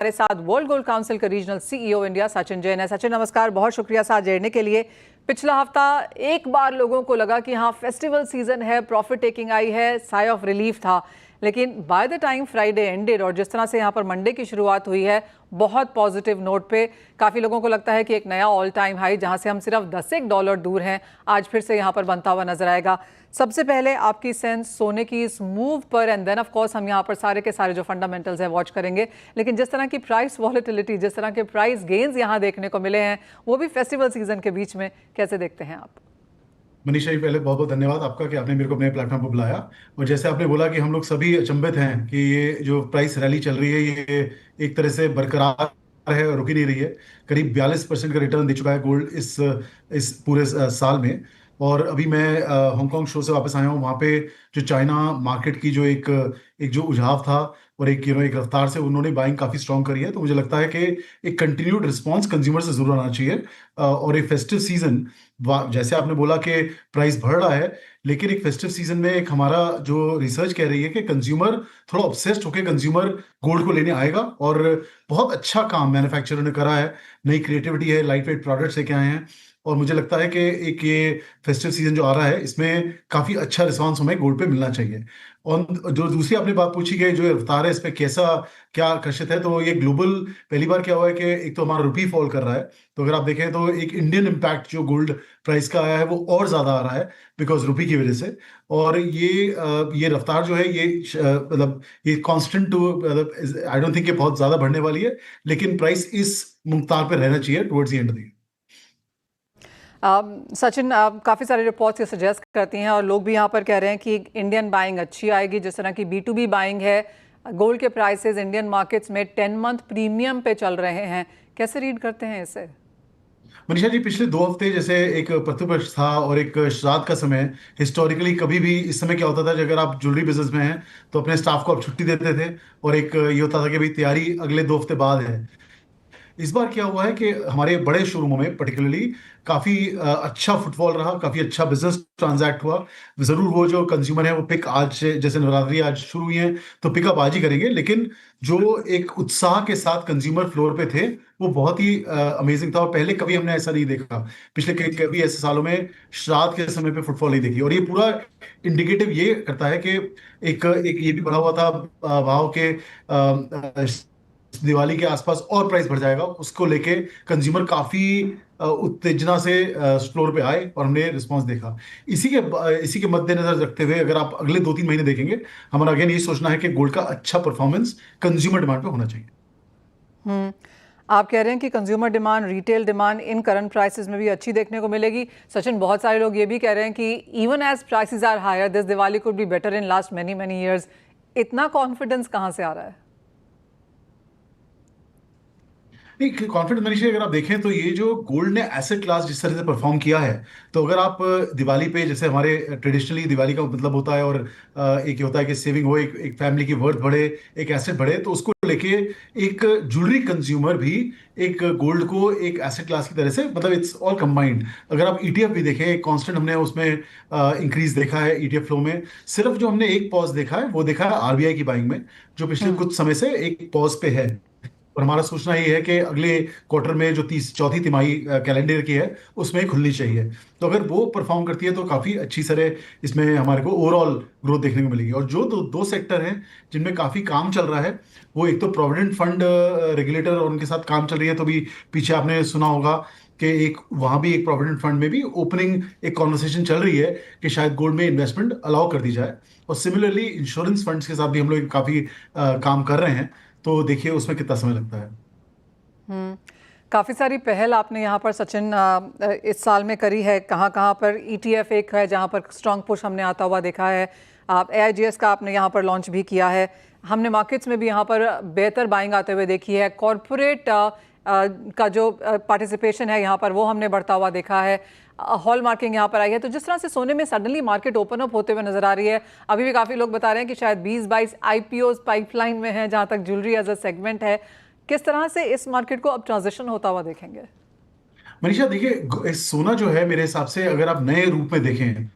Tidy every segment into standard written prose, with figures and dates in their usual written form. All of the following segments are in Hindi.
हमारे साथ वर्ल्ड गोल्ड काउंसिल के regional CEO India Sachin Jain है। सचिन नमस्कार, बहुत शुक्रिया साथ जुड़ने के लिए। पिछला हफ्ता एक बार लोगों को लगा कि हाँ फेस्टिवल सीजन है, प्रॉफिट टेकिंग आई है, साई ऑफ रिलीफ था, लेकिन by the time Friday ended और जिस तरह से यहाँ पर मंडे की शुरुआत हुई है बहुत पॉजिटिव नोट पे, काफ़ी लोगों को लगता है कि एक नया ऑल टाइम हाई जहाँ से हम सिर्फ $10 दूर हैं आज फिर से यहाँ पर बनता हुआ नजर आएगा। सबसे पहले आपकी सेंस सोने की इस मूव पर, एंड देन ऑफ कोर्स हम यहाँ पर सारे के सारे जो फंडामेंटल्स है वॉच करेंगे, लेकिन जिस तरह की प्राइस वॉलेटिलिटी, जिस तरह के प्राइस गेन्स यहाँ देखने को मिले हैं वो भी फेस्टिवल सीजन के बीच में, कैसे देखते हैं आप? मनीषा जी, पहले बहुत बहुत धन्यवाद आपका कि आपने मेरे को अपने प्लेटफॉर्म पर बुलाया। और जैसे आपने बोला कि हम लोग सभी अचंभित हैं कि ये जो प्राइस रैली चल रही है ये एक तरह से बरकरार है और रुकी नहीं रही है। करीब 42% का रिटर्न दे चुका है गोल्ड इस पूरे साल में। और अभी मैं हांगकांग शो से वापस आया हूँ। वहाँ पे जो चाइना मार्केट की जो एक एक जो उझाव था और एक रफ्तार से उन्होंने बाइंग काफी स्ट्रॉन्ग करी है, तो मुझे लगता है कि एक कंटिन्यूड रिस्पांस कंज्यूमर से जरूर आना चाहिए। और एक फेस्टिव सीजन, जैसे आपने बोला कि प्राइस बढ़ रहा है, लेकिन एक फेस्टिव सीजन में एक हमारा जो रिसर्च कह रही है कि कंज्यूमर थोड़ा ऑब्सेस्ड होकर कंज्यूमर गोल्ड को लेने आएगा। और बहुत अच्छा काम मैन्युफैक्चरर ने करा है, नई क्रिएटिविटी है, लाइट वेट प्रोडक्ट्स लेके आए हैं। और मुझे लगता है कि एक ये फेस्टिव सीजन जो आ रहा है इसमें काफी अच्छा रिस्पांस हमें गोल्ड पे मिलना चाहिए। और जो दूसरी आपने बात पूछी कि जो रफ्तार है इस पे कैसा क्या आकर्षित है, तो ये ग्लोबल पहली बार क्या हुआ है कि एक तो हमारा रुपी फॉल कर रहा है, तो अगर आप देखें तो एक इंडियन इम्पैक्ट जो गोल्ड प्राइस का आया है वो और ज्यादा आ रहा है बिकॉज रुपी की वजह से। और ये रफ्तार जो है ये मतलब ये कांस्टेंट टू, मतलब आई डोंट थिंक ये बहुत ज्यादा बढ़ने वाली है, लेकिन प्राइस इस मुख्तार पे रहना चाहिए towards the end of the year. Sachin, काफ़ी सारे रिपोर्ट्स ये सजेस्ट करती हैं और लोग भी यहाँ पर कह रहे हैं कि इंडियन बाइंग अच्छी आएगी, जिस तरह की B2B बाइंग है। गोल्ड के प्राइसेस इंडियन मार्केट्स में 10 मंथ प्रीमियम पे चल रहे हैं, कैसे रीड करते हैं इसे? मनीषा जी, पिछले 2 हफ्ते जैसे एक प्रतिपक्ष था और एक श्राद्ध का समय। हिस्टोरिकली कभी भी इस समय क्या होता था कि अगर आप ज्वेलरी बिजनेस में हैं तो अपने स्टाफ को आप छुट्टी देते थे और एक ये होता था कि भाई तैयारी अगले 2 हफ्ते बाद है। इस बार क्या हुआ है कि हमारे बड़े शोरूमों में पर्टिकुलरली काफी अच्छा फुटफॉल रहा, काफी अच्छा बिजनेस ट्रांजैक्ट हुआ। जरूर वो जो कंज्यूमर है वो पिक आज से, जैसे नवरात्रि आज शुरू हुई है तो पिकअप आज ही करेंगे, लेकिन जो एक उत्साह के साथ कंज्यूमर फ्लोर पे थे वो बहुत ही अमेजिंग था। और पहले कभी हमने ऐसा नहीं देखा, पिछले कभी ऐसे सालों में श्राद्ध के समय पे फुटफॉल नहीं देखी। और ये पूरा इंडिकेटिव ये करता है कि एक एक ये भी बढ़ा हुआ था भाव के दिवाली के आसपास और प्राइस बढ़ जाएगा, उसको लेके कंज्यूमर काफी उत्तेजना से फ्लोर पे आए और हमने रिस्पांस देखा। इसी के मद्देनजर रखते हुए अगर आप अगले 2-3 महीने देखेंगे, हमारा अगेन ये सोचना है कि गोल्ड का अच्छा परफॉर्मेंस कंज्यूमर डिमांड पे होना चाहिए। हम्म आप कह रहे हैं कि consumer demand, retail demand in current prices में भी अच्छी देखने को मिलेगी। सचिन, बहुत सारे लोग ये भी कह रहे हैं कि even as prices are higher this Diwali could be better in last many many years. इतना कॉन्फिडेंस कहाँ से आ रहा है? नहीं, कॉन्फिडेंस मनीषा, अगर आप देखें तो ये जो गोल्ड ने एसेट क्लास जिस तरह से परफॉर्म किया है, तो अगर आप दिवाली पे, जैसे हमारे ट्रेडिशनली दिवाली का मतलब होता है और एक ये होता है कि सेविंग हो, एक फैमिली की वर्थ बढ़े, एक एसेट बढ़े, तो उसको लेके एक ज्वेलरी कंज्यूमर भी एक गोल्ड को एक एसेट क्लास की तरह से, मतलब इट्स ऑल कंबाइंड। अगर आप ईटीएफ भी देखें, एक कांस्टेंट हमने उसमें इंक्रीज देखा है ईटीएफ फ्लो में। सिर्फ जो हमने एक पॉज देखा है वो देखा है आरबीआई की बाइंग में, जो पिछले कुछ समय से एक पॉज पे है। और हमारा सोचना ये है कि अगले क्वार्टर में जो चौथी तिमाही कैलेंडर की है उसमें खुलनी चाहिए। तो अगर वो परफॉर्म करती है तो काफी अच्छी तरह इसमें हमारे को ओवरऑल ग्रोथ देखने को मिलेगी। और जो दो सेक्टर हैं जिनमें काफी काम चल रहा है, वो एक तो प्रोविडेंट फंड रेगुलेटर और उनके साथ काम चल रही है। तो भी पीछे आपने सुना होगा कि एक वहां भी एक प्रोविडेंट फंड में भी ओपनिंग एक कॉन्वर्सेशन चल रही है कि शायद गोल्ड में इन्वेस्टमेंट अलाउ कर दी जाए। और सिमिलरली इंश्योरेंस फंड्स के साथ भी हम लोग काफी काम कर रहे हैं, तो देखिए उसमें कितना समय लगता है। हम्म काफ़ी सारी पहल आपने यहाँ पर सचिन इस साल में करी है। कहाँ कहाँ पर ईटीएफ एक है जहाँ पर स्ट्रॉन्ग पुश हमने आता हुआ देखा है। आप एआईजीएस का आपने यहाँ पर लॉन्च भी किया है। हमने मार्केट्स में भी यहाँ पर बेहतर बाइंग आते हुए देखी है। कॉरपोरेट का जो पार्टिसिपेशन है यहाँ पर वो हमने बढ़ता हुआ देखा है। हॉल मार्किंग यहाँ पर आई है। तो जिस तरह से सोने में सडनली मार्केट ओपन अप होते हुए नजर आ रही है, अभी भी काफ़ी लोग बता रहे हैं कि शायद 20-22 आईपीओ पाइपलाइन में है जहाँ तक ज्वेलरी एज अ सेगमेंट है। किस तरह से इस मार्केट को अब ट्रांजिशन होता हुआ देखेंगे? मनीषा देखिए, सोना जो है मेरे हिसाब से अगर आप नए रूप में देखें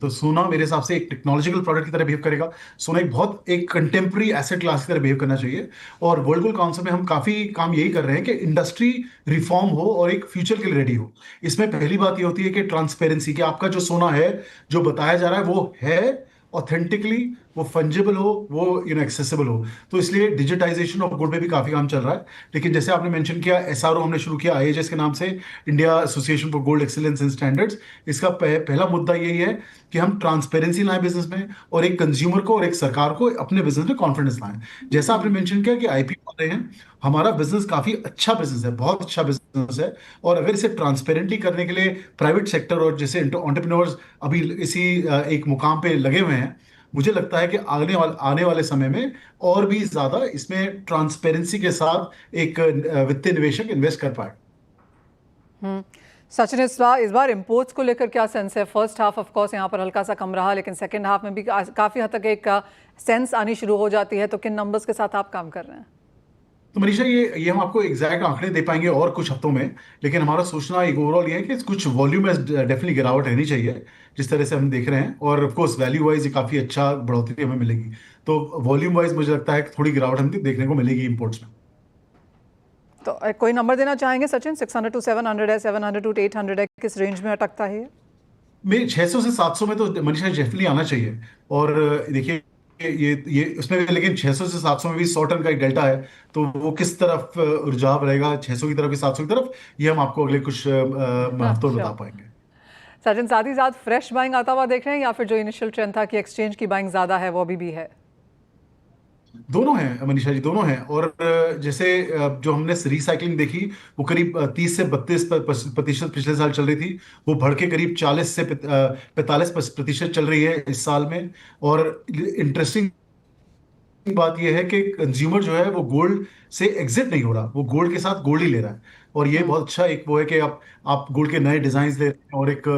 तो सोना मेरे हिसाब से एक टेक्नोलॉजिकल प्रोडक्ट की तरह बिहेव करेगा। सोना एक कंटेम्प्रेरी एसेट क्लास की तरह बिहेव करना चाहिए। और वर्ल्ड गोल्ड काउंसिल में हम काफी काम यही कर रहे हैं कि इंडस्ट्री रिफॉर्म हो और एक फ्यूचर के लिए रेडी हो। इसमें पहली बात ये होती है कि ट्रांसपेरेंसी, कि आपका जो सोना है, जो बताया जा रहा है वो है ऑथेंटिकली, वो फंजेबल हो, वो एक्सेसिबल हो। तो इसलिए डिजिटाइजेशन ऑफ गोल्ड पे भी काफी काम चल रहा है। लेकिन जैसे आपने मेंशन किया, एसआरओ हमने शुरू किया आईएचएस के नाम से, India association for gold excellence and standards. इसका पहला मुद्दा यही है कि हम ट्रांसपेरेंसी लाएं बिजनेस में, और एक कंज्यूमर को और एक सरकार को अपने बिजनेस में कॉन्फिडेंस लाएं। जैसा आपने मेंशन किया कि आईपीओ आ रहे हैं, हमारा बिजनेस काफी अच्छा बिजनेस है, बहुत अच्छा बिजनेस है। और अगर इसे ट्रांसपेरेंटली करने के लिए प्राइवेट सेक्टर और जैसे एंटरप्रेन्योर्स अभी इसी एक मुकाम पे लगे हुए हैं, मुझे लगता है कि आने वाले समय में और भी ज्यादा इसमें ट्रांसपेरेंसी के साथ एक वित्तीय निवेशक इन्वेस्ट कर पाए। सचिन, इस बार इम्पोर्ट्स को लेकर क्या सेंस है? फर्स्ट हाफ ऑफ कोर्स यहाँ पर हल्का सा कम रहा, लेकिन सेकंड हाफ में भी काफी हद तक एक सेंस आनी शुरू हो जाती है। तो किन नंबर्स के साथ आप काम कर रहे हैं? तो मनीषा, ये हम आपको एग्जैक्ट आंकड़े दे पाएंगे और कुछ हफ्तों में। लेकिन हमारा सोचना एक ओवरऑल ये है कि कुछ वॉल्यूम में डेफिनेटली गिरावट रहनी चाहिए, जिस तरह से हम देख रहे हैं। और ऑफ कोर्स वैल्यू वाइज काफी अच्छा बढ़ोतरी हमें मिलेगी। तो वॉल्यूम वाइज मुझे लगता है कि थोड़ी गिरावट हमें देखने को मिलेगी इंपोर्ट्स में। तो कोई नंबर देना चाहेंगे सचिन? 600 to 700 है, 700 to 800 है, किस रेंज में अटकता है ये? मेरे 600 से 700 में तो मनीषा डेफिनेटली आना चाहिए। और देखिए, ये उसमें भी, लेकिन 600 से 700 में भी 100 टन का एक डेल्टा है। तो वो किस तरफ रुझाव रहेगा, 600 की तरफ कि 700 की तरफ, ये हम आपको अगले कुछ हफ्तों में बता श्योर पाएंगे। सचिन, साथ ही साथ फ्रेश बाइंग आता हुआ देख रहे हैं, या फिर जो इनिशियल ट्रेंड था कि एक्सचेंज की बाइंग ज्यादा है, वो अभी भी है? दोनों हैं मनीषा जी, दोनों हैं। और जैसे जो हमने रिसाइकलिंग देखी, वो करीब 30 से 32% पिछले साल चल रही थी। वो बढ़ के करीब 40 से 45% चल रही है इस साल में। और इंटरेस्टिंग बात यह है कि कंज्यूमर जो है वो गोल्ड से एग्जिट नहीं हो रहा, वो गोल्ड के साथ गोल्ड ही ले रहा है। और ये बहुत अच्छा एक वो है कि आप गोल्ड के नए डिजाइन ले रहे हैं, और एक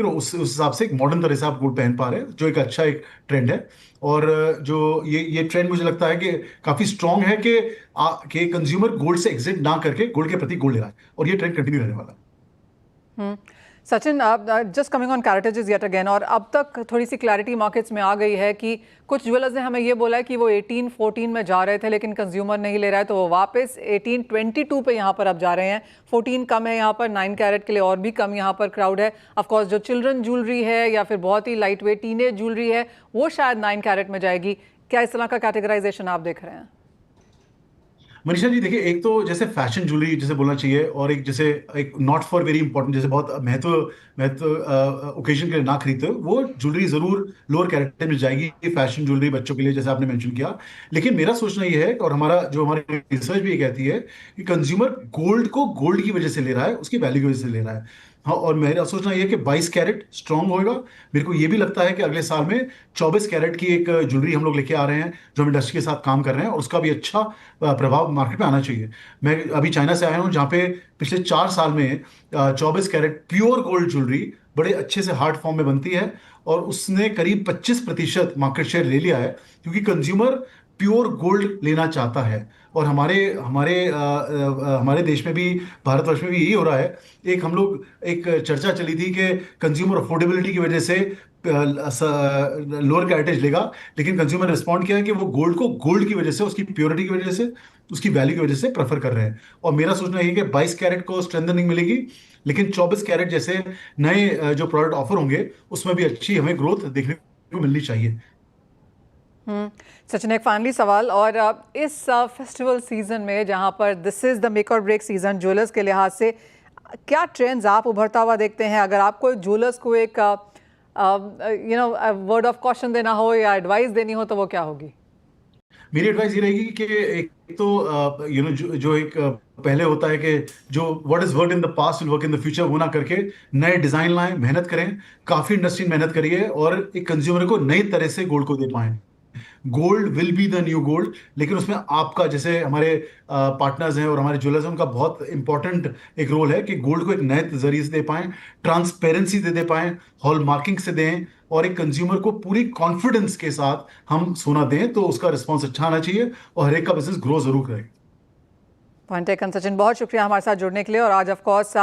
उस हिसाब से एक मॉडर्न तरह से आप गोल्ड पहन पा रहे हैं, जो एक अच्छा एक ट्रेंड है। और जो ये ट्रेंड मुझे लगता है कि काफी स्ट्रांग है कि कंज्यूमर गोल्ड से एग्जिट ना करके गोल्ड के प्रति गोल्ड ले रहा है, और ये ट्रेंड कंटिन्यू रहने वाला है। सचिन, जस्ट कमिंग ऑन कैरेटेज येट अगेन, और अब तक थोड़ी सी क्लैरिटी मार्केट्स में आ गई है कि कुछ ज्वेलर्स ने हमें ये बोला है कि वो 18-14 में जा रहे थे, लेकिन कंज्यूमर नहीं ले रहा है, तो वो वापस 18-22 पे यहाँ पर अब जा रहे हैं। 14 कम है यहाँ पर, 9 कैरेट के लिए और भी कम यहाँ पर क्राउड है। ऑफ कोर्स जो चिल्ड्रन ज्वेलरी है या फिर बहुत ही लाइट वेट टीनेज ज्वेलरी है, वो शायद 9 कैरेट में जाएगी। क्या इस तरह का कैटेगराइजेशन आप देख रहे हैं? मनीषा जी देखिए, एक तो जैसे फैशन ज्वेलरी जैसे बोलना चाहिए, और एक जैसे एक नॉट फॉर वेरी इंपॉर्टेंट, जैसे बहुत महत्व महत्व ओकेजन के लिए ना खरीदते हो, वो ज्वेलरी जरूर लोअर कैरेक्टर में जाएगी। फैशन ज्वेलरी बच्चों के लिए जैसे आपने मेंशन किया। लेकिन मेरा सोचना ये है, और हमारी रिसर्च भी ये कहती है, कि कंज्यूमर गोल्ड को गोल्ड की वजह से ले रहा है, उसकी वैल्यू की वजह से ले रहा है। हाँ, और मेरा सोचना यह है कि 22 कैरेट स्ट्रांग होएगा। मेरे को ये भी लगता है कि अगले साल में 24 कैरेट की एक ज्वेलरी हम लोग लेके आ रहे हैं, जो हम इंडस्ट्री के साथ काम कर रहे हैं, और उसका भी अच्छा प्रभाव मार्केट में आना चाहिए। मैं अभी चाइना से आया हूँ, जहाँ पे पिछले 4 साल में 24 कैरेट प्योर गोल्ड ज्वेलरी बड़े अच्छे से हार्ड फॉर्म में बनती है, और उसने करीब 25% मार्केट शेयर ले लिया है, क्योंकि कंज्यूमर प्योर गोल्ड लेना चाहता है। और हमारे हमारे हमारे देश में भी, भारतवर्ष में भी यही हो रहा है। एक चर्चा चली थी कि कंज्यूमर अफोर्डेबिलिटी की वजह से लोअर कैरेटेज लेगा, लेकिन कंज्यूमर रिस्पॉन्ड किया है कि वो गोल्ड को गोल्ड की वजह से, उसकी प्योरिटी की वजह से, उसकी वैल्यू की वजह से प्रेफर कर रहे हैं। और मेरा सोचना ये है कि 22 कैरेट को स्ट्रेंथनिंग मिलेगी, लेकिन 24 कैरेट जैसे नए जो प्रोडक्ट ऑफर होंगे, उसमें भी अच्छी हमें ग्रोथ देखने को मिलनी चाहिए। सचिन, एक फाइनली सवाल, और इस फेस्टिवल सीजन में जहां पर दिस इज द मेक और ब्रेक सीजन ज्वेलर्स के लिहाज से, क्या ट्रेंड्स आप उभरता हुआ देखते हैं? अगर आपको ज्वेलर्स को एक वर्ड ऑफ कॉशन देना हो या एडवाइस देनी हो, तो वो क्या होगी? मेरी एडवाइस ये रहेगी कि एक तो जो एक पहले होता है कि जो what is work in the past will work in the future, वो ना करके नए डिजाइन लाएं, मेहनत करें। काफी इंडस्ट्री मेहनत करिए, और एक कंज्यूमर को नई तरह से गोल्ड को दे पाएं। Gold will be the new gold, लेकिन उसमें आपका, जैसे हमारे पार्टनर्स हैं और हमारे ज्वेलर्स हैं, उनका बहुत इंपॉर्टेंट एक रोल है कि गोल्ड को एक नए जरिए से दे पाएं, ट्रांसपेरेंसी दे पाएं, हॉल मार्किंग से दें, और एक कंज्यूमर को पूरी कॉन्फिडेंस के साथ हम सोना दें, तो उसका रिस्पॉन्स अच्छा आना चाहिए, और हर एक का बिजनेस ग्रो जरूर करें। पॉइंट टेकन सचिन, बहुत शुक्रिया हमारे साथ जुड़ने के लिए। और आज ऑफ कोर्स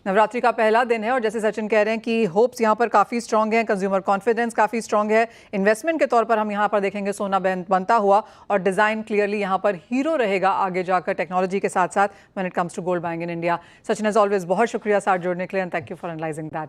नवरात्रि का पहला दिन है और जैसे सचिन कह रहे हैं कि होप्स यहाँ पर काफ़ी स्ट्रांग है, कंज्यूमर कॉन्फिडेंस काफ़ी स्ट्रांग है। इन्वेस्टमेंट के तौर पर हम यहाँ पर देखेंगे सोना बनता हुआ, और डिज़ाइन क्लियरली यहाँ पर हीरो रहेगा आगे जाकर टेक्नोलॉजी के साथ साथ when it comes to gold buying in India. Sachin as always बहुत शुक्रिया साथ जुड़ने के लिए, and thank you for analysing that.